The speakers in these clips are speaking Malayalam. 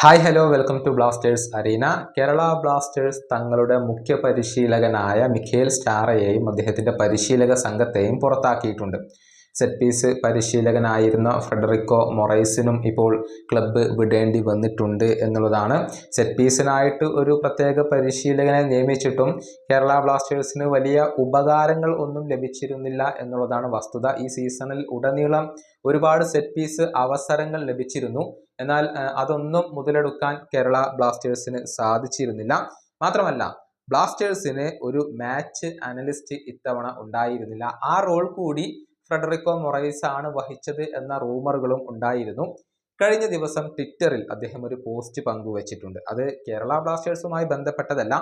Hi hello welcome to Blasters arena. Kerala Blasters തങ്ങളുടെ മുഖ്യ പരിശീലകനായ മിഖേൽ സ്റ്റാറയെയും അദ്ദേഹത്തിൻ്റെ പരിശീലക സംഘത്തെയും പുറത്താക്കിയിട്ടുണ്ട്. സെറ്റ് പീസ് പരിശീലകനായിരുന്ന ഫ്രെഡറിക്കോ മൊറൈസിനും ഇപ്പോൾ ക്ലബ്ബ് വിടേണ്ടി വന്നിട്ടുണ്ട് എന്നുള്ളതാണ്. സെറ്റ് പീസിനായിട്ട് ഒരു പ്രത്യേക പരിശീലകനെ നിയമിച്ചിട്ടും കേരള ബ്ലാസ്റ്റേഴ്സിന് വലിയ ഉപകാരങ്ങൾ ഒന്നും ലഭിച്ചിരുന്നില്ല എന്നുള്ളതാണ് വസ്തുത. ഈ സീസണിൽ ഉടനീളം ഒരുപാട് സെറ്റ് പീസ് അവസരങ്ങൾ ലഭിച്ചിരുന്നു. എന്നാൽ അതൊന്നും മുതലെടുക്കാൻ കേരള ബ്ലാസ്റ്റേഴ്സിന് സാധിച്ചിരുന്നില്ല. മാത്രമല്ല, ബ്ലാസ്റ്റേഴ്സിന് ഒരു മാച്ച് അനലിസ്റ്റ് ഇത്തവണ ഉണ്ടായിരുന്നില്ല. ആ റോൾ കൂടി ഫ്രെഡറിക്കോ മൊറൈസ് ആണ് വഹിച്ചത് എന്ന റൂമറുകളും ഉണ്ടായിരുന്നു. കഴിഞ്ഞ ദിവസം ട്വിറ്ററിൽ അദ്ദേഹം ഒരു പോസ്റ്റ് പങ്കുവച്ചിട്ടുണ്ട്. അത് കേരള ബ്ലാസ്റ്റേഴ്സുമായി ബന്ധപ്പെട്ടതല്ല,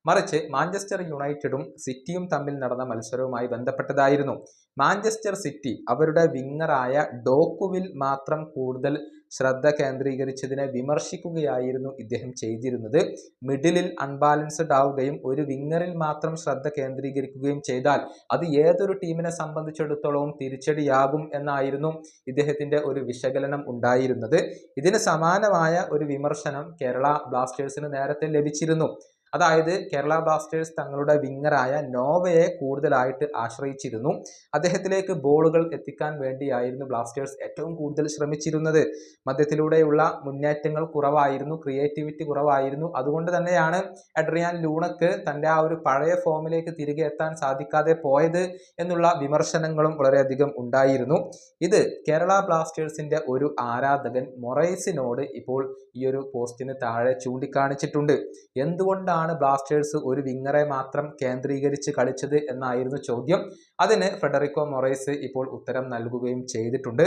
മറിച്ച് മാഞ്ചസ്റ്റർ യുണൈറ്റഡും സിറ്റിയും തമ്മിൽ നടന്ന മത്സരവുമായി ബന്ധപ്പെട്ടതായിരുന്നു. മാഞ്ചസ്റ്റർ സിറ്റി അവരുടെ വിങ്ങറായ ഡോക്കുവിൽ മാത്രം കൂടുതൽ ശ്രദ്ധ കേന്ദ്രീകരിച്ചതിനെ വിമർശിക്കുകയായിരുന്നു ഇദ്ദേഹം ചെയ്തിരുന്നത്. മിഡിലിൽ അൺബാലൻസ്ഡ് ആവുകയും ഒരു വിങ്ങറിൽ മാത്രം ശ്രദ്ധ കേന്ദ്രീകരിക്കുകയും ചെയ്താൽ അത് ഏതൊരു ടീമിനെ സംബന്ധിച്ചിടത്തോളവും തിരിച്ചടിയാകും എന്നായിരുന്നു ഇദ്ദേഹത്തിന്റെ ഒരു വിശകലനം ഉണ്ടായിരുന്നത്. ഇതിന് സമാനമായ ഒരു വിമർശനം കേരള ബ്ലാസ്റ്റേഴ്സിന് നേരത്തെ ലഭിച്ചിരുന്നു. അതായത് കേരള ബ്ലാസ്റ്റേഴ്സ് തങ്ങളുടെ വിങ്ങറായ നോവയെ കൂടുതലായിട്ട് ആശ്രയിച്ചിരുന്നു. അദ്ദേഹത്തിലേക്ക് ബോളുകൾ എത്തിക്കാൻ വേണ്ടിയായിരുന്നു ബ്ലാസ്റ്റേഴ്സ് ഏറ്റവും കൂടുതൽ ശ്രമിച്ചിരുന്നത്. മധ്യത്തിലൂടെയുള്ള മുന്നേറ്റങ്ങൾ കുറവായിരുന്നു, ക്രിയേറ്റിവിറ്റി കുറവായിരുന്നു. അതുകൊണ്ട് തന്നെയാണ് അഡ്രിയാൻ ലൂണക്ക് തൻ്റെ ആ ഒരു പഴയ ഫോമിലേക്ക് തിരികെ എത്താൻ സാധിക്കാതെ പോയത് എന്നുള്ള വിമർശനങ്ങളും വളരെയധികം ഉണ്ടായിരുന്നു. ഇത് കേരള ബ്ലാസ്റ്റേഴ്സിന്റെ ഒരു ആരാധകൻ മൊറൈസിനോട് ഇപ്പോൾ ഈ ഒരു പോസ്റ്റിന് താഴെ ചൂണ്ടിക്കാണിച്ചിട്ടുണ്ട്. എന്തുകൊണ്ടാണ് ബ്ലാസ്റ്റേഴ്സ് ഒരു വിങ്ങറെ മാത്രം കേന്ദ്രീകരിച്ച് കളിച്ചത് എന്നായിരുന്നു ചോദ്യം. അതിന് ഫ്രെഡറിക്കോ മൊറൈസ് ഇപ്പോൾ ഉത്തരം നൽകുകയും ചെയ്തിട്ടുണ്ട്.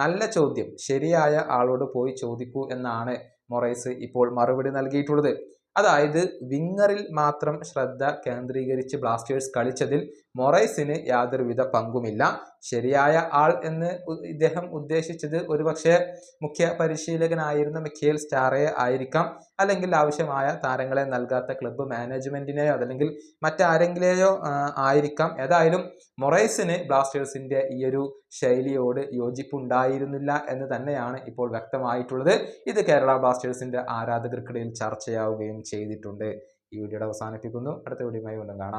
നല്ല ചോദ്യം, ശരിയായ ആളോട് പോയി ചോദിക്കൂ എന്നാണ് മൊറൈസ് ഇപ്പോൾ മറുപടി നൽകിയിട്ടുള്ളത്. അതായത് വിങ്ങറിൽ മാത്രം ശ്രദ്ധ കേന്ദ്രീകരിച്ച് ബ്ലാസ്റ്റേഴ്സ് കളിച്ചതിൽ മൊറൈസിന് യാതൊരുവിധ പങ്കുമില്ല. ശരിയായ ആൾ എന്ന് ഇദ്ദേഹം ഉദ്ദേശിച്ചത് ഒരുപക്ഷെ മുഖ്യ പരിശീലകനായിരുന്ന മിഖേൽ സ്റ്റാറയെ ആയിരിക്കാം, അല്ലെങ്കിൽ ആവശ്യമായ താരങ്ങളെ നൽകാത്ത ക്ലബ്ബ് മാനേജ്മെന്റിനെയോ അതല്ലെങ്കിൽ മറ്റാരെങ്കിലെയോ ആയിരിക്കാം. ഏതായാലും മൊറൈസിന് ബ്ലാസ്റ്റേഴ്സിന്റെ ഈ ഒരു ശൈലിയോട് യോജിപ്പുണ്ടായിരുന്നില്ല എന്ന് തന്നെയാണ് ഇപ്പോൾ വ്യക്തമായിട്ടുള്ളത്. ഇത് കേരള ബ്ലാസ്റ്റേഴ്സിന്റെ ആരാധകർക്കിടയിൽ ചർച്ചയാവുകയും ചെയ്തിട്ടുണ്ട്. ഈ വീഡിയോയുടെ അവസാനിപ്പിക്കുന്നു. അടുത്ത വീഡിയോയുമായി വീണ്ടും കാണാം.